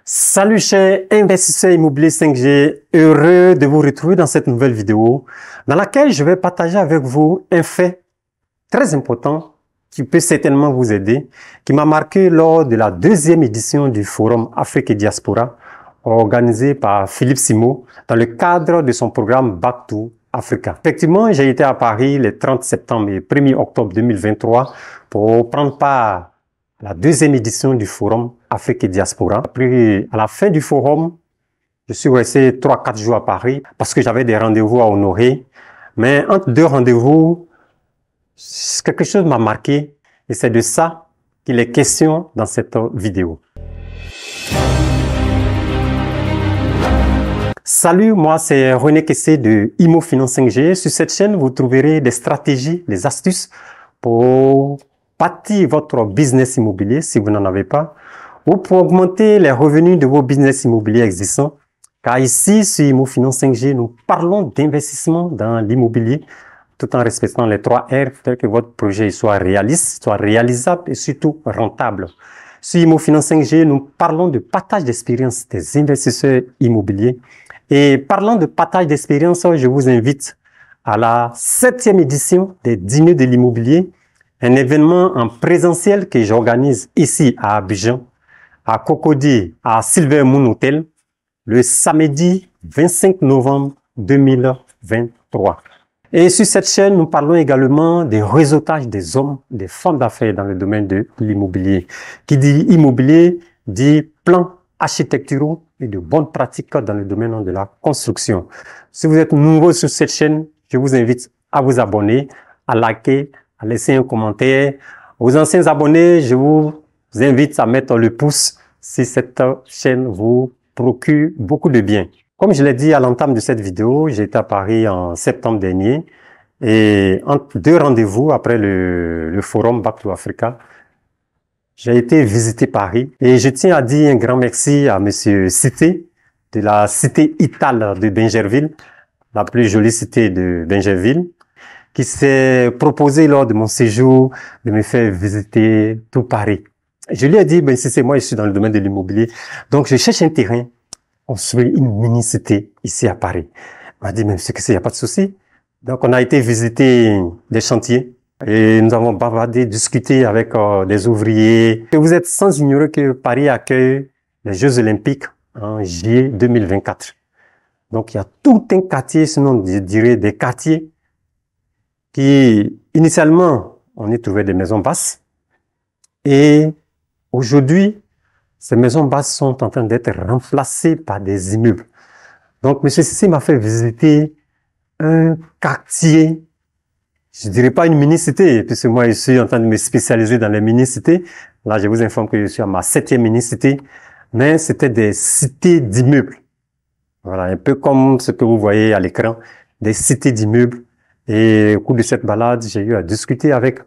Salut chers investisseurs immobiliers 5G, heureux de vous retrouver dans cette nouvelle vidéo dans laquelle je vais partager avec vous un fait très important qui peut certainement vous aider, qui m'a marqué lors de la deuxième édition du Forum Afrique et Diaspora organisé par Philippe Simo dans le cadre de son programme Back to Africa. Effectivement, j'ai été à Paris le 30 septembre et 1er octobre 2023 pour prendre part à la deuxième édition du Forum Afrique et Diaspora. Puis, à la fin du forum, je suis resté 3-4 jours à Paris parce que j'avais des rendez-vous à honorer. Mais entre deux rendez-vous, quelque chose m'a marqué et c'est de ça qu'il est question dans cette vidéo. Salut, moi c'est René Kessé de Imo Finance 5G. Sur cette chaîne, vous trouverez des stratégies, des astuces pour bâtir votre business immobilier si vous n'en avez pas, ou pour augmenter les revenus de vos business immobiliers existants. Car ici, sur Imo Finance 5G, nous parlons d'investissement dans l'immobilier tout en respectant les 3 R, tel que votre projet soit réaliste, soit réalisable et surtout rentable. Sur Imo Finance 5G, nous parlons de partage d'expérience des investisseurs immobiliers. Et parlant de partage d'expérience, je vous invite à la 7e édition des Dîners de l'immobilier, un événement en présentiel que j'organise ici à Abidjan, à Cocody, à Silver Moon Hotel, le samedi 25 novembre 2023. Et sur cette chaîne, nous parlons également des réseautages des hommes, des femmes d'affaires dans le domaine de l'immobilier. Qui dit immobilier, dit plans architecturaux et de bonnes pratiques dans le domaine de la construction. Si vous êtes nouveau sur cette chaîne, je vous invite à vous abonner, à liker, à laisser un commentaire. Aux anciens abonnés, je vous invite à mettre le pouce si cette chaîne vous procure beaucoup de bien. Comme je l'ai dit à l'entame de cette vidéo, j'ai été à Paris en septembre dernier et entre deux rendez-vous après le forum Back to Africa, j'ai été visiter Paris et je tiens à dire un grand merci à monsieur Cité de la cité Ital de Bingerville, la plus jolie cité de Bingerville, qui s'est proposé lors de mon séjour de me faire visiter tout Paris. Je lui ai dit, ben si c'est moi, je suis dans le domaine de l'immobilier, donc je cherche un terrain, construire une mini-cité ici à Paris. Il m'a dit, mais monsieur, il n'y a pas de souci. Donc on a été visiter des chantiers et nous avons bavardé, discuté avec des ouvriers. Et vous êtes sans ignorer que Paris accueille les Jeux Olympiques en juillet 2024. Donc il y a tout un quartier, sinon je dirais des quartiers, qui, initialement, on y trouvait des maisons basses. Et aujourd'hui, ces maisons basses sont en train d'être remplacées par des immeubles. Donc, M. Sissi m'a fait visiter un quartier, je dirais pas une mini-cité, puisque moi, je suis en train de me spécialiser dans les mini-cités. Là, je vous informe que je suis à ma 7e mini-cité, mais c'était des cités d'immeubles. Voilà, un peu comme ce que vous voyez à l'écran, des cités d'immeubles. Et au cours de cette balade, j'ai eu à discuter avec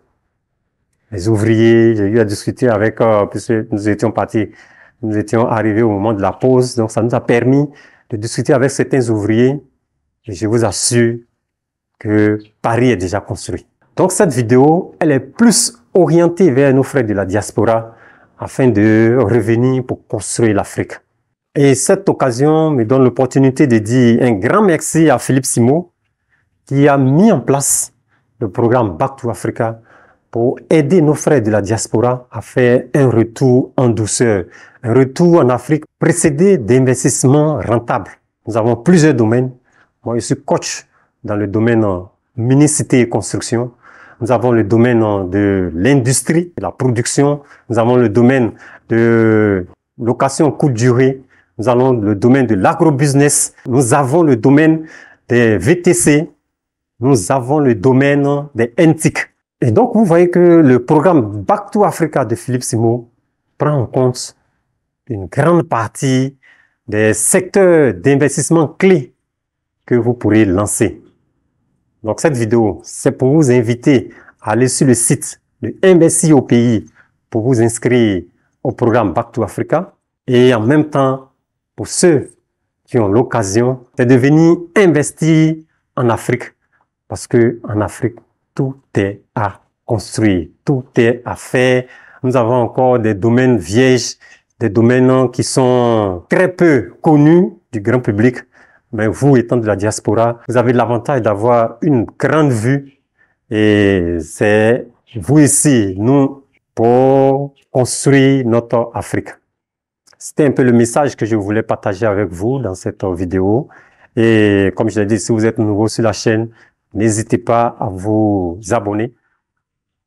les ouvriers, j'ai eu à discuter avec, puisque nous étions arrivés au moment de la pause, donc ça nous a permis de discuter avec certains ouvriers, et je vous assure que Paris est déjà construit. Donc cette vidéo, elle est plus orientée vers nos frères de la diaspora, afin de revenir pour construire l'Afrique. Et cette occasion me donne l'opportunité de dire un grand merci à Philippe Simo, qui a mis en place le programme Back to Africa pour aider nos frères de la diaspora à faire un retour en douceur, un retour en Afrique précédé d'investissements rentables. Nous avons plusieurs domaines. Moi, je suis coach dans le domaine mini-cité et construction. Nous avons le domaine de l'industrie, de la production. Nous avons le domaine de location courte durée. Nous avons le domaine de l'agrobusiness. Nous avons le domaine des VTC. Nous avons le domaine des NTIC. Et donc, vous voyez que le programme Back to Africa de Philippe Simo prend en compte une grande partie des secteurs d'investissement clés que vous pourrez lancer. Donc, cette vidéo, c'est pour vous inviter à aller sur le site de Investir au pays pour vous inscrire au programme Back to Africa. Et en même temps, pour ceux qui ont l'occasion, c'est de venir investir en Afrique. Parce que en Afrique, tout est à construire, tout est à faire. Nous avons encore des domaines vierges des domaines qui sont très peu connus du grand public. Mais vous, étant de la diaspora, vous avez l'avantage d'avoir une grande vue et c'est vous ici, nous, pour construire notre Afrique. C'était un peu le message que je voulais partager avec vous dans cette vidéo. Et comme je l'ai dit, si vous êtes nouveau sur la chaîne, n'hésitez pas à vous abonner.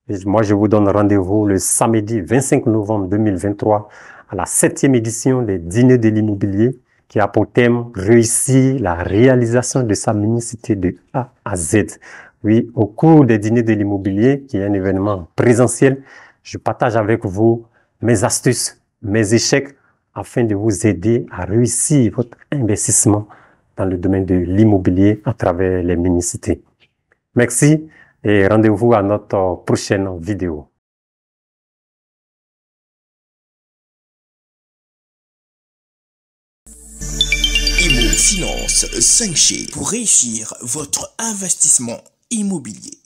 Et moi, je vous donne rendez-vous le samedi 25 novembre 2023 à la 7e édition des Dîners de l'immobilier qui a pour thème réussir la réalisation de sa minicité de A à Z. Oui, au cours des Dîners de l'immobilier, qui est un événement présentiel, je partage avec vous mes astuces, mes échecs afin de vous aider à réussir votre investissement dans le domaine de l'immobilier à travers les mini-cités. Merci et rendez-vous à notre prochaine vidéo. Imo Finance 5G pour réussir votre investissement immobilier.